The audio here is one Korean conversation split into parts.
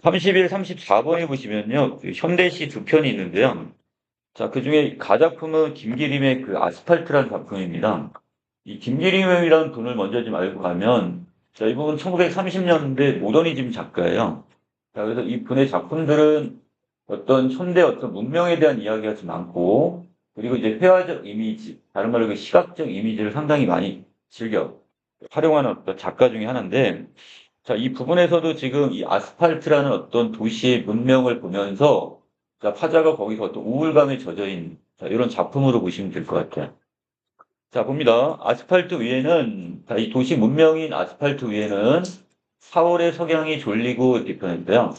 30일, 34번에 보시면요. 그 현대시 두 편이 있는데요. 자, 그중에 가작품은 김기림의 그 아스팔트라는 작품입니다. 이 김기림이라는 분을 먼저 좀 알고 가면, 자, 이 분은 1930년대 모더니즘 작가예요. 자, 그래서 이 분의 작품들은 어떤 현대 어떤 문명에 대한 이야기가 좀 많고, 그리고 이제 회화적 이미지, 다른 말로 그 시각적 이미지를 상당히 많이 즐겨 활용하는 어떤 작가 중에 하나인데, 자, 이 부분에서도 지금 이 아스팔트라는 어떤 도시의 문명을 보면서, 자, 화자가 거기서 어떤 우울감에 젖어 있는, 자, 이런 작품으로 보시면 될 것 같아요. 자, 봅니다. 아스팔트 위에는, 자, 이 도시 문명인 아스팔트 위에는 4월의 석양이 졸리고 이렇게 표현했어요.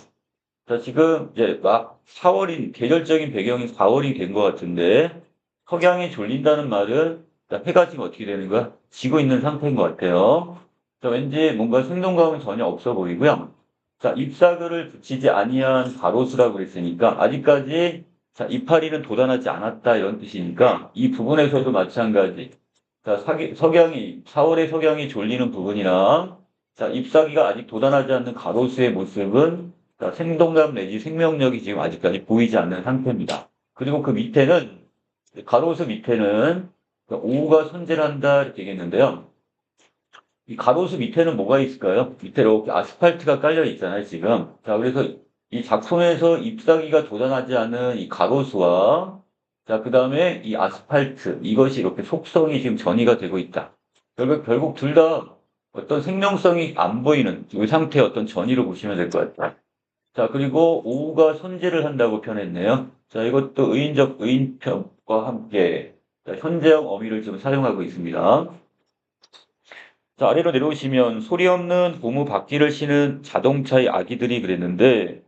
자, 지금 이제 막 4월인, 계절적인 배경이 4월이 된 것 같은데, 석양이 졸린다는 말은, 자, 해가 지금 어떻게 되는 거야? 지고 있는 상태인 것 같아요. 자, 왠지 뭔가 생동감은 전혀 없어 보이고요. 자, ip사글을 붙이지 아니한 가로수라고 그랬으니까, 아직까지, 자, 이파리는 돋아나지 않았다, 이런 뜻이니까, 이 부분에서도 마찬가지. 자, 석양이, 4월의 석양이 졸리는 부분이랑, 자, 잎사귀가 아직 돋아나지 않는 가로수의 모습은 자, 생동감 내지 생명력이 지금 아직까지 보이지 않는 상태입니다. 그리고 그 밑에는, 가로수 밑에는 오후가 손질한다 이렇게 얘기했는데요. 이 가로수 밑에는 뭐가 있을까요? 밑에 이렇게 아스팔트가 깔려 있잖아요, 지금. 자, 그래서 이 작품에서 잎사귀가 돋아나지 않은 이 가로수와 자, 그 다음에 이 아스팔트, 이것이 이렇게 속성이 지금 전이가 되고 있다. 결국 둘 다 어떤 생명성이 안 보이는 이 상태의 어떤 전이로 보시면 될 것 같아요. 자, 그리고 오후가 손질을 한다고 표현했네요. 자, 이것도 의인적 의인편과 함께 자, 현재형 어미를 좀 사용하고 있습니다. 자, 아래로 내려오시면 소리 없는 고무 바퀴를 싣는 자동차의 아기들이 그랬는데,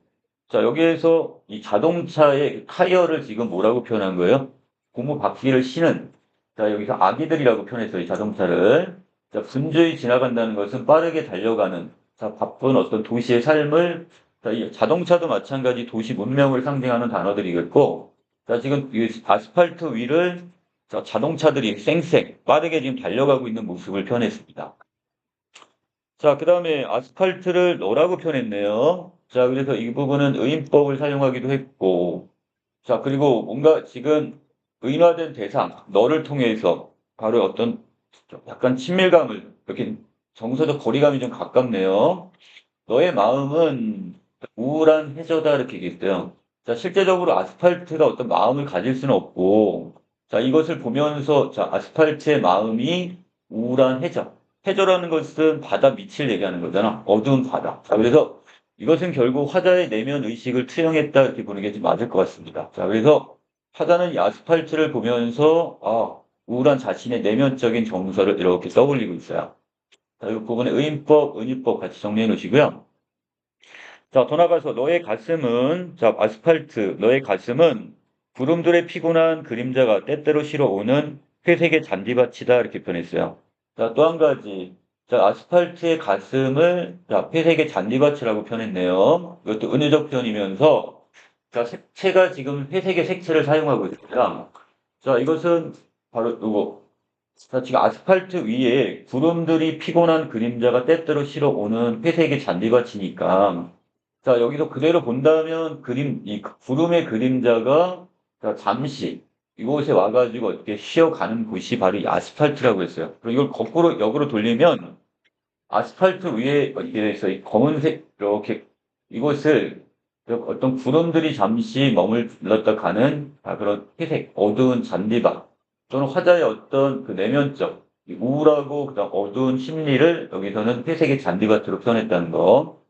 자, 여기에서 이 자동차의 타이어를 지금 뭐라고 표현한 거예요? 고무 바퀴를 싣는, 자, 여기서 아기들이라고 표현했어요, 이 자동차를. 자, 분주히 지나간다는 것은 빠르게 달려가는, 자, 바쁜 어떤 도시의 삶을, 자, 이 자동차도 마찬가지 도시 문명을 상징하는 단어들이겠고, 자, 지금 이 아스팔트 위를 자, 자동차들이 쌩쌩 빠르게 지금 달려가고 있는 모습을 표현했습니다. 자, 그 다음에 아스팔트를 너라고 표현했네요. 자, 그래서 이 부분은 의인법을 사용하기도 했고, 자, 그리고 뭔가 지금 의인화된 대상, 너를 통해서 바로 어떤 좀 약간 친밀감을, 이렇게 정서적 거리감이 좀 가깝네요. 너의 마음은 우울한 해저다, 이렇게 얘기했어요. 자, 실제적으로 아스팔트가 어떤 마음을 가질 수는 없고, 자, 이것을 보면서, 자, 아스팔트의 마음이 우울한 해저. 해저라는 것은 바다 밑을 얘기하는 거잖아. 어두운 바다. 자, 그래서 이것은 결국 화자의 내면 의식을 투영했다, 이렇게 보는 게 좀 맞을 것 같습니다. 자, 그래서 화자는 이 아스팔트를 보면서, 우울한 자신의 내면적인 정서를 이렇게 떠올리고 있어요. 자, 이 부분에 의인법, 은유법 같이 정리해 놓으시고요. 자, 더 나가서 너의 가슴은, 자, 아스팔트, 너의 가슴은 구름들의 피곤한 그림자가 때때로 실어오는 회색의 잔디밭이다. 이렇게 표현했어요. 자, 또 한 가지. 자, 아스팔트의 가슴을, 자, 회색의 잔디밭이라고 표현했네요. 이것도 은유적 표현이면서, 자, 색채가 지금 회색의 색채를 사용하고 있습니다. 자, 이것은 바로 이거. 자, 지금 아스팔트 위에 구름들이 피곤한 그림자가 때때로 실어오는 회색의 잔디밭이니까, 자, 여기서 그대로 본다면 이 구름의 그림자가 자, 잠시 이곳에 와가지고 어떻게 쉬어가는 곳이 바로 이 아스팔트라고 했어요. 그리고 이걸 거꾸로 역으로 돌리면 아스팔트 위에 이렇게 돼서 이 검은색 이렇게 이곳을 어떤 구름들이 잠시 머물렀다 가는 그런 회색 어두운 잔디밭 또는 화자의 어떤 그 내면적 이 우울하고 그다음 어두운 심리를 여기서는 회색의 잔디밭으로 표현했다는 거.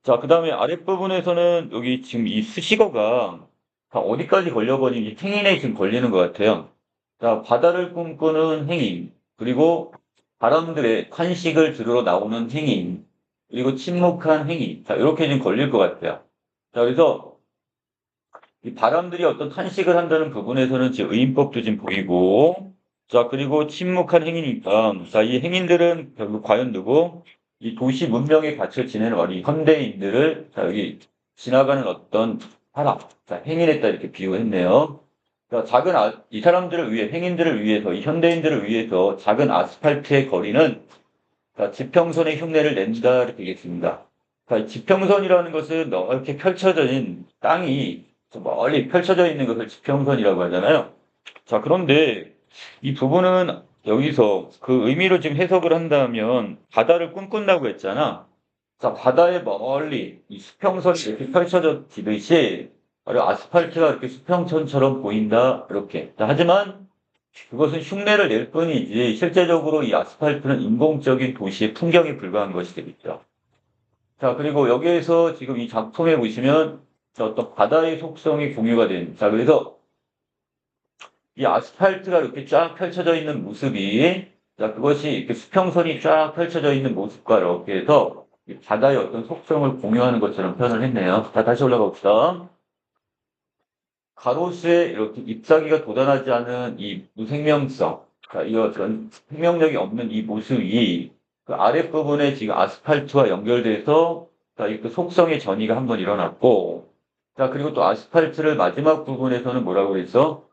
자, 그 다음에 아랫부분에서는 여기 지금 이 수식어가 다 어디까지 걸려버리는지 행인에 지금 걸리는 것 같아요. 자, 바다를 꿈꾸는 행인, 그리고 바람들의 탄식을 들으러 나오는 행인, 그리고 침묵한 행인. 자, 이렇게 지금 걸릴 것 같아요. 자, 그래서 이 바람들이 어떤 탄식을 한다는 부분에서는 지금 의인법도 지금 보이고, 자, 그리고 침묵한 행위니까, 자, 이 행인들은 결국 과연 누구? 이 도시 문명에 갇혀 지내는 어린 현대인들을, 자, 여기 지나가는 어떤 사람, 자, 행인했다 이렇게 비유했네요. 자, 이 사람들을 위해, 행인들을 위해서, 이 현대인들을 위해서 작은 아스팔트의 거리는, 자, 지평선의 흉내를 낸다 이렇게 얘기했습니다. 자, 지평선이라는 것은 넓게 펼쳐져 있는 땅이 저 멀리 펼쳐져 있는 것을 지평선이라고 하잖아요. 자, 그런데 이 부분은 여기서 그 의미로 지금 해석을 한다면 바다를 꿈꾼다고 했잖아. 자, 바다에 멀리 이 수평선이 이렇게 펼쳐져 지듯이 바로 아스팔트가 이렇게 수평선처럼 보인다. 이렇게. 자, 하지만 그것은 흉내를 낼 뿐이지 실제적으로 이 아스팔트는 인공적인 도시의 풍경에 불과한 것이 되겠죠. 자, 그리고 여기에서 지금 이 작품에 보시면 어떤 바다의 속성이 공유가 된. 자, 그래서 이 아스팔트가 이렇게 쫙 펼쳐져 있는 모습이, 자, 그것이 이렇게 수평선이 쫙 펼쳐져 있는 모습과 이렇게 해서 이 바다의 어떤 속성을 공유하는 것처럼 표현을 했네요. 자, 다시 올라가 봅시다. 가로수에 이렇게 잎사귀가 돋아나지 않은 이 무생명성, 자, 이 어떤 생명력이 없는 이 모습이 그 아랫부분에 지금 아스팔트와 연결돼서 자, 이 그 속성의 전이가 한번 일어났고, 자, 그리고 또 아스팔트를 마지막 부분에서는 뭐라고 했어?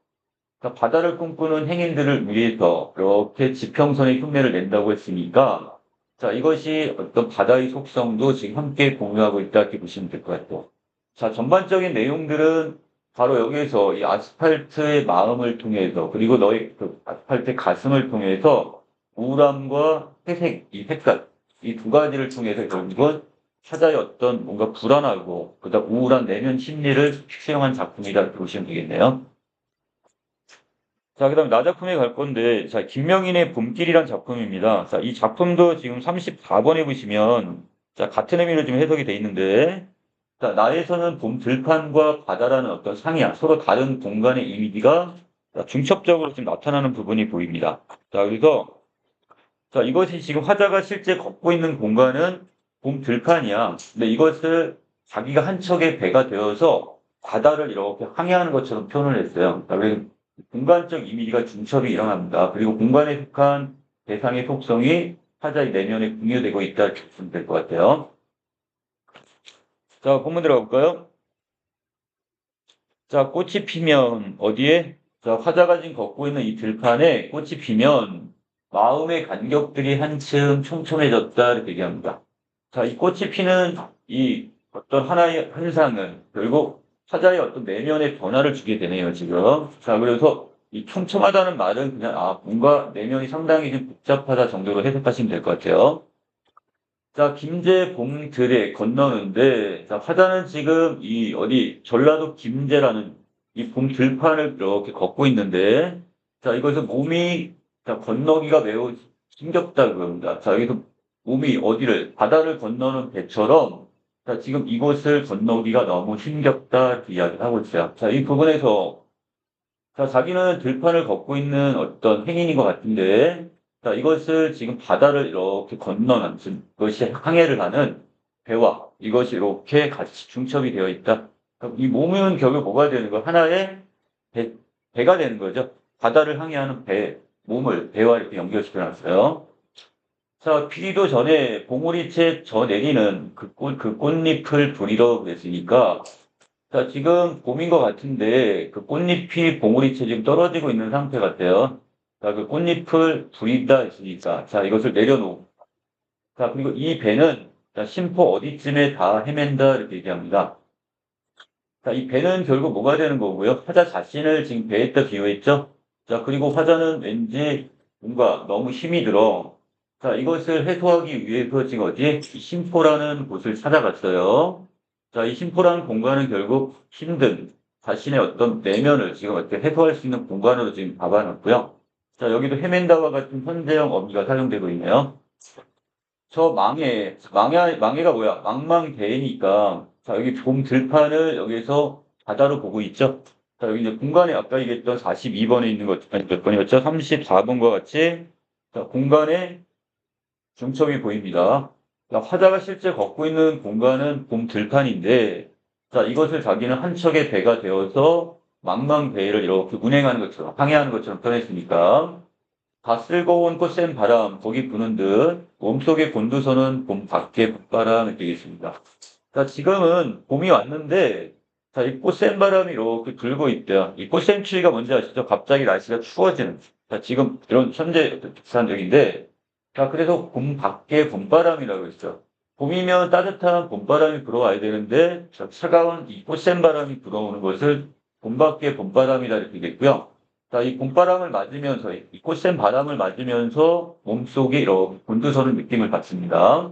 그러니까 바다를 꿈꾸는 행인들을 위해서 이렇게 지평선의 흉내를 낸다고 했으니까, 자, 이것이 어떤 바다의 속성도 지금 함께 공유하고 있다 이렇게 보시면 될 것 같고. 자, 전반적인 내용들은 바로 여기에서 이 아스팔트의 마음을 통해서, 그리고 너의 그 아스팔트의 가슴을 통해서 우울함과 회색, 이 색깔, 이 두 가지를 통해서 결국은 타자의 어떤 뭔가 불안하고, 그다음 우울한 내면 심리를 수용한 작품이다 이렇게 보시면 되겠네요. 자, 그다음 나 작품에 갈 건데, 자, 김명인의 봄길이란 작품입니다. 자, 이 작품도 지금 34번에 보시면, 자, 같은 의미로 지금 해석이 돼 있는데, 자, 나에서는 봄 들판과 바다라는 어떤 상이야. 서로 다른 공간의 이미지가 자, 중첩적으로 지금 나타나는 부분이 보입니다. 자, 그래서, 자, 이것이 지금 화자가 실제 걷고 있는 공간은 봄 들판이야. 근데 이것을 자기가 한 척의 배가 되어서 바다를 이렇게 항해하는 것처럼 표현을 했어요. 자, 그래서 공간적 이미지가 중첩이 일어납니다. 그리고 공간에 속한 대상의 속성이 화자의 내면에 공유되고 있다 이렇게 보시면 될 것 같아요. 자, 본문 들어가 볼까요? 자, 꽃이 피면 어디에? 자, 화자가 지금 걷고 있는 이 들판에 꽃이 피면 마음의 간격들이 한층 촘촘해졌다 이렇게 얘기합니다. 자, 이 꽃이 피는 이 어떤 하나의 현상은 결국 화자의 어떤 내면의 변화를 주게 되네요, 지금. 자, 그래서 이 촘촘하다는 말은 그냥 뭔가 내면이 상당히 좀 복잡하다 정도로 해석하시면 될 것 같아요. 자, 김제봉들에 건너는데, 자, 화자는 지금 이 어디 전라도 김제라는 이 봉 들판을 이렇게 걷고 있는데, 자, 이것은 몸이 자, 건너기가 매우 힘겹다 그럽니다. 자, 여기서 몸이 어디를 바다를 건너는 배처럼, 자, 지금 이곳을 건너기가 너무 힘겹다 이렇게 이야기를 하고 있어요. 자, 이 부분에서 자, 자기는 들판을 걷고 있는 어떤 행인인 것 같은데, 자, 이것을 지금 바다를 이렇게 건너는, 그것이 항해를 하는 배와 이것이 이렇게 같이 중첩이 되어 있다. 그럼 이 몸은 결국 뭐가 되는 거? 하나의 배가 되는 거죠. 바다를 항해하는 배, 몸을 배와 이렇게 연결시켜 놨어요. 자, 피리도 전에 봉우리째 저 내리는 그 꽃잎을 부리러 그랬으니까, 자, 지금 봄인 것 같은데 그 꽃잎이 봉우리째 지금 떨어지고 있는 상태 같아요. 자, 그 꽃잎을 부린다 했으니까 자, 이것을 내려놓고 자, 그리고 이 배는 자, 심포 어디쯤에 다 헤맨다 이렇게 얘기합니다. 자, 이 배는 결국 뭐가 되는 거고요? 화자 자신을 지금 배에다 비유했죠? 자, 그리고 화자는 왠지 뭔가 너무 힘이 들어. 자, 이것을 해소하기 위해서 지금 어디에? 이 심포라는 곳을 찾아갔어요. 자, 이 심포라는 공간은 결국 힘든 자신의 어떤 내면을 지금 어떻게 해소할 수 있는 공간으로 지금 잡아놨고요. 자, 여기도 헤맨다와 같은 현재형 어미가 사용되고 있네요. 저 망해가 뭐야? 망망대해니까. 자, 여기 봄 들판을 여기서 바다로 보고 있죠? 자, 여기 이제 공간에 아까 얘기했던 42번에 있는 것, 아니 몇 번이었죠? 34번과 같이, 자, 공간에 중첩이 보입니다. 자, 화자가 실제 걷고 있는 공간은 봄 들판인데, 자, 이것을 자기는 한 척의 배가 되어서 망망대해를 이렇게 운행하는 것처럼, 항해하는 것처럼 표현했으니까, 다 쓸고 온 꽃샘 바람, 거기 부는 듯, 몸속의 곤두서는 봄 밖에 봄바람을 되겠습니다. 자, 지금은 봄이 왔는데, 자, 이 꽃샘 바람이 이렇게 불고 있대요. 이 꽃샘 추위가 뭔지 아시죠? 갑자기 날씨가 추워지는. 자, 지금 이런 현재 특산적인데, 자, 그래서 봄 밖에 봄바람이라고 했죠. 봄이면 따뜻한 봄바람이 불어와야 되는데 차가운 이 꽃샘 바람이 불어오는 것을 봄밖에 봄바람이다 이렇게 되겠고요. 자, 이 봄바람을 맞으면서 이 꽃샘 바람을 맞으면서 몸속에 이렇게 곤두서는 느낌을 받습니다.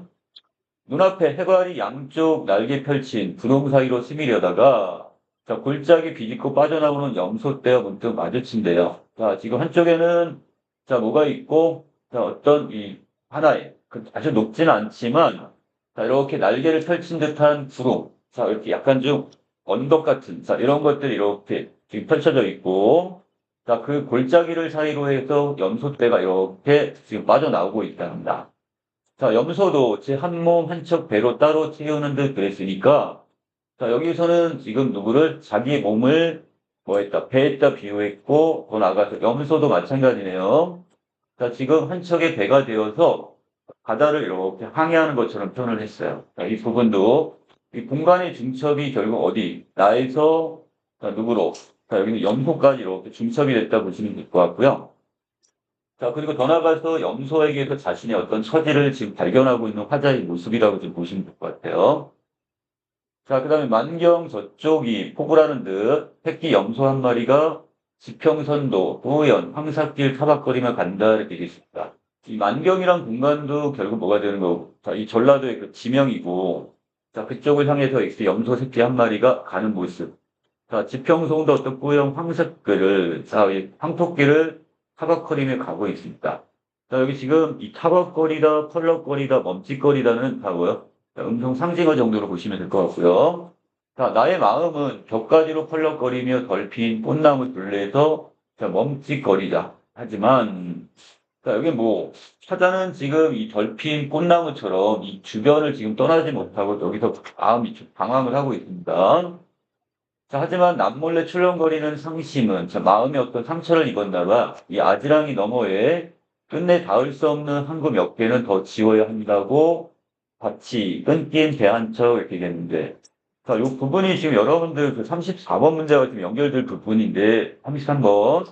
눈앞에 해발이 양쪽 날개 펼친 구름 사이로 스미려다가 자, 골짜기 비집고 빠져나오는 염소떼와 문득 마주친대요. 자, 지금 한쪽에는 자, 뭐가 있고 자, 어떤 이 하나의 아주 높지는 않지만 자, 이렇게 날개를 펼친 듯한 구름. 자, 이렇게 약간 좀 언덕 같은 자, 이런 것들이 이렇게 지금 펼쳐져 있고 자, 그 골짜기를 사이로 해서 염소떼가 이렇게 지금 빠져나오고 있답니다. 자, 염소도 제 한 몸 한 척 배로 따로 채우는 듯 그랬으니까, 자, 여기서는 지금 누구를 자기 몸을 뭐 했다, 배에다 비유했고, 더 나아가서 염소도 마찬가지네요. 자, 지금 한 척의 배가 되어서 바다를 이렇게 항해하는 것처럼 표현을 했어요. 자, 이 부분도 이 공간의 중첩이 결국 어디, 나에서 자, 누구로, 자, 여기는 염소까지 이렇게 중첩이 됐다 보시면 될 것 같고요. 자, 그리고 더 나아가서 염소에게서 자신의 어떤 처지를 지금 발견하고 있는 화자의 모습이라고 좀 보시면 될 것 같아요. 자, 그 다음에 만경 저쪽이 포구라는 듯 새끼 염소 한 마리가 지평선도, 우연, 황사길 타박거리며 간다 이렇게 되어 있습니다. 이 만경이란 공간도 결국 뭐가 되는 거고, 자, 이 전라도의 그 지명이고, 자, 그쪽을 향해서 이 염소 새끼 한 마리가 가는 모습. 자, 지평선도 어떤 꾸영 황사길을, 자, 이 황토길을 타박거리며 가고 있습니다. 자, 여기 지금 이 타박거리다, 펄럭거리다, 멈칫거리다는 하고요. 음성 상징어 정도로 보시면 될 것 같고요. 자, 나의 마음은 벽가지로 펄럭거리며 덜핀 꽃나무 둘레에서 자, 멈칫거리자. 하지만, 자, 여기 뭐, 사자는 지금 이 덜핀 꽃나무처럼 이 주변을 지금 떠나지 못하고 여기서 마음이 좀 방황을 하고 있습니다. 자, 하지만 남몰래 출렁거리는 상심은 자, 마음에 어떤 상처를 입었나 봐. 이 아지랑이 너머에 끝내 닿을 수 없는 항구 몇 개는 더 지워야 한다고 같이 끊긴 배 한 척 이렇게 됐는데. 자, 이 부분이 지금 여러분들 그 34번 문제와 지금 연결될 부분인데, 33번.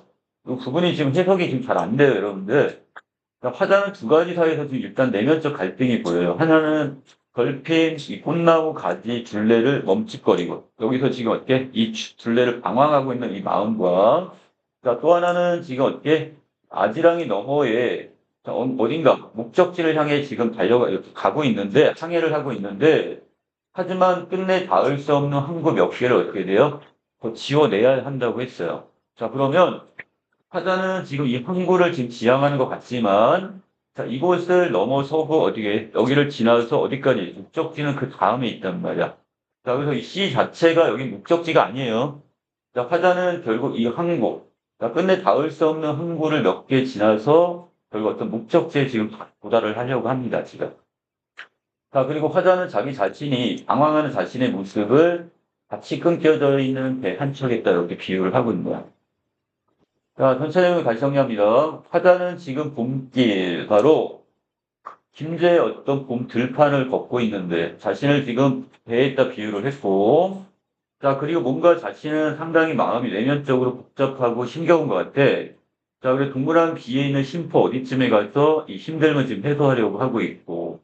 이 부분이 지금 해석이 지금 잘 안 돼요, 여러분들. 자, 화자는 두 가지 사이에서 지금 일단 내면적 갈등이 보여요. 하나는 걸핀 이 꽃나무 가지 둘레를 멈칫거리고 여기서 지금 어떻게 이 둘레를 방황하고 있는 이 마음과 자, 또 하나는 지금 어떻게 아지랑이 너머에 자, 어딘가 목적지를 향해 지금 달려가 이렇게 가고 있는데 항해를 하고 있는데 하지만 끝내 닿을 수 없는 항구 몇 개를 어떻게 돼요? 더 지워내야 한다고 했어요. 자, 그러면 화자는 지금 이 항구를 지금 지향하는 것 같지만, 자, 이곳을 넘어서고 어디에, 여기를 지나서 어디까지, 목적지는 그 다음에 있단 말이야. 자, 그래서 이 시 자체가 여기 목적지가 아니에요. 자, 화자는 결국 이 항구, 자, 끝내 닿을 수 없는 항구를 몇 개 지나서 결국 어떤 목적지에 지금 도달을 하려고 합니다, 지금. 자, 그리고 화자는 자기 자신이 방황하는 자신의 모습을 같이 끊겨져 있는 배 한 척에다 이렇게 비유를 하고 있는 거야. 자, 전체 내용을 다시 정리합니다. 화자는 지금 봄길, 바로 김제의 어떤 봄 들판을 걷고 있는데 자신을 지금 배에다 비유를 했고, 자, 그리고 뭔가 자신은 상당히 마음이 내면적으로 복잡하고 힘겨운 것 같아. 자, 그래서 동그란 비에 있는 심포 어디쯤에 가서 이 힘듦을 지금 해소하려고 하고 있고,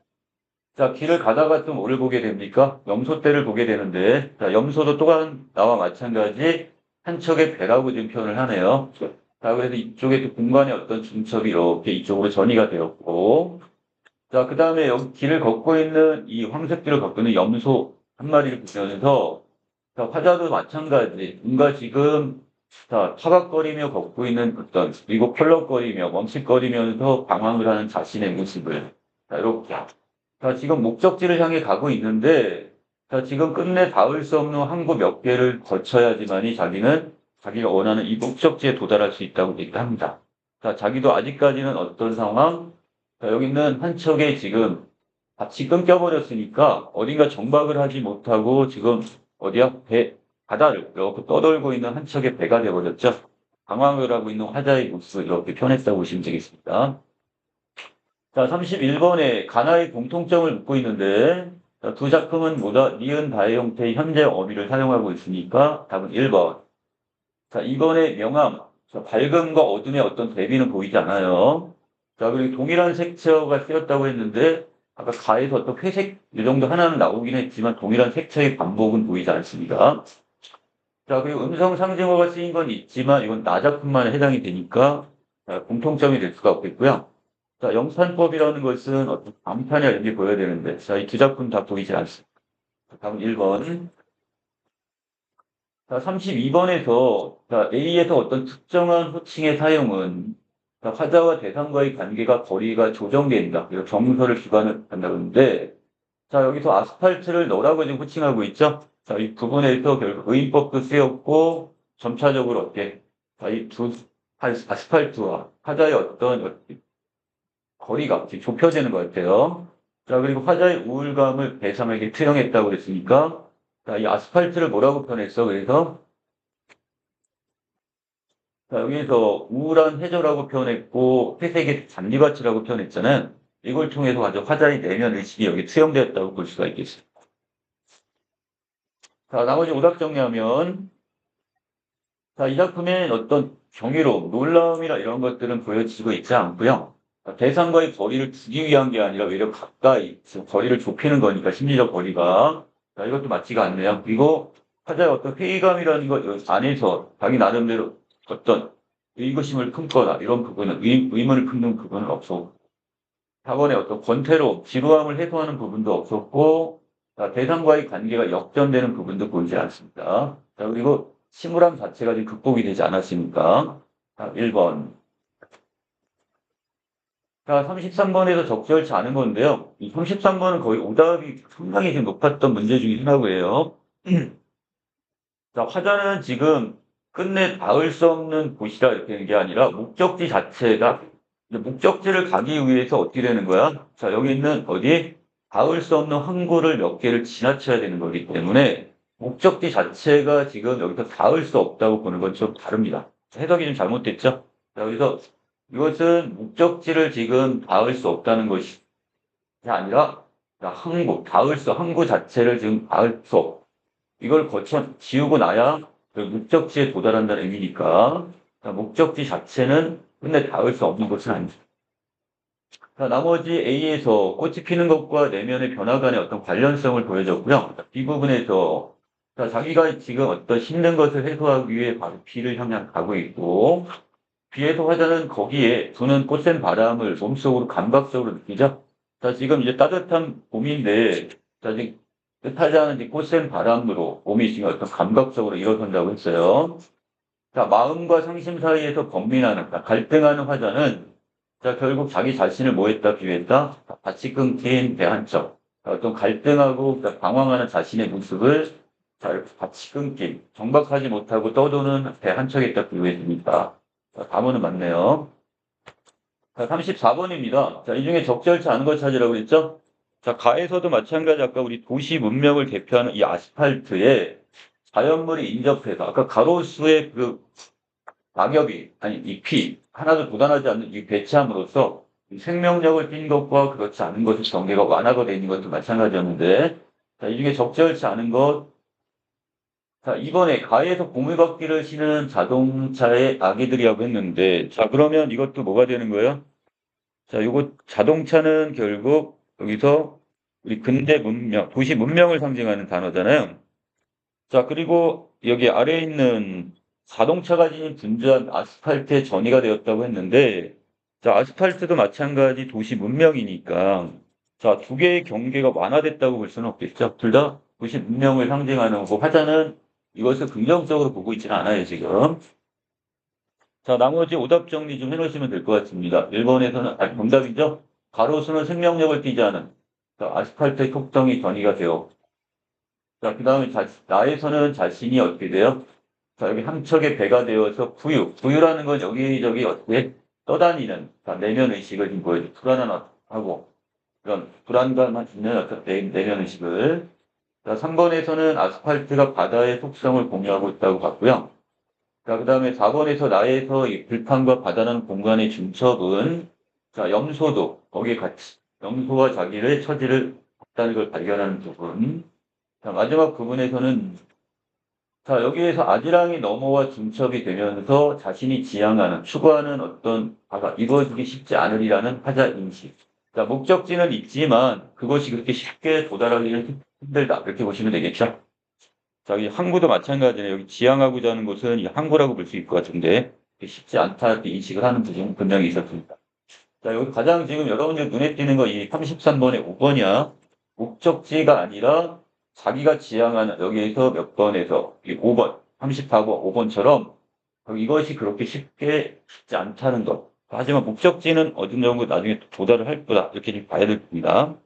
자, 길을 가다가 또 뭐를 보게 됩니까? 염소떼를 보게 되는데, 자, 염소도 또한 나와 마찬가지 한 척의 배라고 지금 표현을 하네요. 자, 그래서 이쪽에 또 공간의 어떤 중첩이 이렇게 이쪽으로 전이가 되었고, 자, 그 다음에 여기 길을 걷고 있는 이 황색길을 걷고 있는 염소 한 마리를 보면서, 자, 화자도 마찬가지. 뭔가 지금, 자, 타박거리며 걷고 있는 어떤, 그리고 펄럭거리며 멈칫거리면서 방황을 하는 자신의 모습을, 자, 이렇게. 자, 지금 목적지를 향해 가고 있는데, 자, 지금 끝내 닿을 수 없는 항구 몇 개를 거쳐야지만이 자기는 자기가 원하는 이 목적지에 도달할 수 있다고 얘기합니다. 자, 자기도 아직까지는 어떤 상황? 자, 여기 있는 한 척에 지금 같이 끊겨버렸으니까 어딘가 정박을 하지 못하고 지금 어디야? 바다를 이렇게 떠돌고 있는 한 척의 배가 되어버렸죠. 방황을 하고 있는 화자의 모습을 이렇게 표현했다고 보시면 되겠습니다. 자, 31번에 가나의 공통점을 묻고 있는데, 자, 두 작품은 모두 니은 다의 형태의 현재 어미를 사용하고 있으니까 답은 1번. 자, 2번에 명암. 자, 밝음과 어둠의 어떤 대비는 보이지 않아요. 자, 그리고 동일한 색채가 쓰였다고 했는데, 아까 가에서 어떤 회색 이 정도 하나는 나오긴 했지만 동일한 색채의 반복은 보이지 않습니다. 자, 그리고 음성 상징어가 쓰인 건 있지만 이건 나작품만에 해당이 되니까 공통점이 될 수가 없겠고요. 자, 영산법이라는 것은 어떤 감탄이나 이런 게 보여야 되는데, 자, 이 두 작품 다 보이지 않습니다. 다음 1번. 자, 32번에서 자, A에서 어떤 특정한 호칭의 사용은 자, 화자와 대상과의 관계가 거리가 조정된다. 그리고 정서를 기반한다고 하는데, 자, 여기서 아스팔트를 너라고 지금 호칭하고 있죠? 자, 이 부분에서 결국 의인법도 쓰였고, 점차적으로 어떻게, 자, 이 두, 아스팔트와 화자의 어떤 거리가 이렇게 좁혀지는 것 같아요. 자, 그리고 화자의 우울감을 대상에게 투영했다고 그랬으니까, 자, 이 아스팔트를 뭐라고 표현했어? 그래서, 자, 여기서 우울한 해저라고 표현했고, 회색의 잔디밭이라고 표현했잖아요. 이걸 통해서 아주 화자의 내면 의식이 여기 투영되었다고 볼 수가 있겠어요. 자, 나머지 오답 정리하면, 자, 이 작품엔 어떤 경이로움, 놀라움이나 이런 것들은 보여지고 있지 않고요. 대상과의 거리를 두기 위한 게 아니라 오히려 가까이, 거리를 좁히는 거니까, 심리적 거리가. 자, 이것도 맞지가 않네요. 그리고 화자의 어떤 회의감이라는 것 안에서 자기 나름대로 어떤 의구심을 품거나 이런 부분은, 의문을 품는 부분은 없었고, 4번에 어떤 권태로움, 지루함을 해소하는 부분도 없었고, 자, 대상과의 관계가 역전되는 부분도 보이지 않습니다. 자, 그리고 침울함 자체가 지금 극복이 되지 않았으니까. 자, 1번. 자, 33번에서 적절치 않은 건데요. 이 33번은 거의 오답이 상당히 지금 높았던 문제 중에 하나고요. 자, 화자는 지금 끝내 닿을 수 없는 곳이라 이렇게 되는 게 아니라 목적지 자체가 이제 목적지를 가기 위해서 어떻게 되는 거야? 자, 여기 있는 어디? 닿을 수 없는 항구를 몇 개를 지나쳐야 되는 거기 때문에 목적지 자체가 지금 여기서 닿을 수 없다고 보는 건 좀 다릅니다. 해석이 좀 잘못됐죠? 자, 그래서 이것은 목적지를 지금 닿을 수 없다는 것이 아니라 항구, 항구 자체를 지금 닿을 수 없. 이걸 거쳐 지우고 나야 그 목적지에 도달한다는 의미니까 자, 목적지 자체는 끝내 닿을 수 없는 것은 아니다. 자, 나머지 A에서 꽃이 피는 것과 내면의 변화 간의 어떤 관련성을 보여줬고요. B 부분에서 자, 자기가 지금 어떤 힘든 것을 해소하기 위해 바로 B를 향해 가고 있고 B에서 화자는 거기에 부는 꽃샘 바람을 몸속으로 감각적으로 느끼죠. 자, 지금 이제 따뜻한 봄인데 자, 지금 뜻하지 않은 이 꽃샘 바람으로 몸이 지금 어떤 감각적으로 일어선다고 했어요. 자, 마음과 상심 사이에서 번민하는, 갈등하는 화자는 자, 결국 자기 자신을 뭐 했다, 비유했다? 같이 끊긴 대한척. 어떤 갈등하고 방황하는 자신의 모습을 자, 이렇게 같이 끊긴, 정박하지 못하고 떠도는 대한척했다, 비유했습니다. 자, 다문은 맞네요. 자, 34번입니다. 자, 이 중에 적절치 않은 걸 찾으라고 했죠? 자, 가에서도 마찬가지 아까 우리 도시 문명을 대표하는 이 아스팔트에 자연물이 인접해서 아까 가로수의 그 낙엽이 아니 잎이 하나도 돋아나지 않는 이 배치함으로써 이 생명력을 띈 것과 그렇지 않은 것의 경계가 완화가 되어 있는 것도 마찬가지였는데 자, 이 중에 적절치 않은 것 자, 이번에 가에서 고무바퀴를 실는 자동차의 아기들이라고 했는데 자, 그러면 이것도 뭐가 되는 거예요? 자, 요거 자동차는 결국 여기서 우리 근대 문명, 도시 문명을 상징하는 단어잖아요. 자, 그리고 여기 아래에 있는 자동차가 지닌 분주한 아스팔트에 전이가 되었다고 했는데, 자, 아스팔트도 마찬가지 도시 문명이니까, 자, 두 개의 경계가 완화됐다고 볼 수는 없겠죠. 둘 다 도시 문명을 상징하는 거고, 화자는 이것을 긍정적으로 보고 있지는 않아요, 지금. 자, 나머지 오답 정리 좀 해놓으시면 될 것 같습니다. 1번에서는, 정답이죠? 가로수는 생명력을 띠지 않은, 자, 아스팔트의 톡성이 전이가 되어. 자, 그 다음에 나에서는 자신이 어떻게 돼요? 자, 여기 함척의 배가 되어서 부유. 부유라는 건 여기저기 어떻게 떠다니는, 자, 내면 의식을 지금 보여줘. 불안하고, 그런 불안감 있는 어떤 내면 의식을. 자, 3번에서는 아스팔트가 바다의 속성을 공유하고 있다고 봤고요. 자, 그 다음에 4번에서 나에서 이 불판과 바다라는 공간의 중첩은, 자, 염소도 거기에 같이, 염소와 자기의 처지를 같다는 걸 발견하는 부분. 자, 마지막 부분에서는, 자, 여기에서 아지랑이 넘어와 중첩이 되면서 자신이 지향하는, 추구하는 어떤 바가 이루어지기 쉽지 않으리라는 화자 인식. 자, 목적지는 있지만 그것이 그렇게 쉽게 도달하기는 힘들다. 이렇게 보시면 되겠죠. 자, 이 항구도 마찬가지네요. 여기 지향하고자 하는 곳은 이 항구라고 볼 수 있을 것 같은데 쉽지 않다 이렇게 인식을 하는 부분은 분명히 있었습니다. 자, 여기 가장 지금 여러분들 눈에 띄는 거 이 33번에 5번이야. 목적지가 아니라 자기가 지향하는 여기에서 몇 번에서 이 5번, 34번, 5번처럼 이것이 그렇게 쉽지 않다는 것. 하지만 목적지는 어느 정도 나중에 도달을 할 거다. 이렇게 봐야 될 겁니다.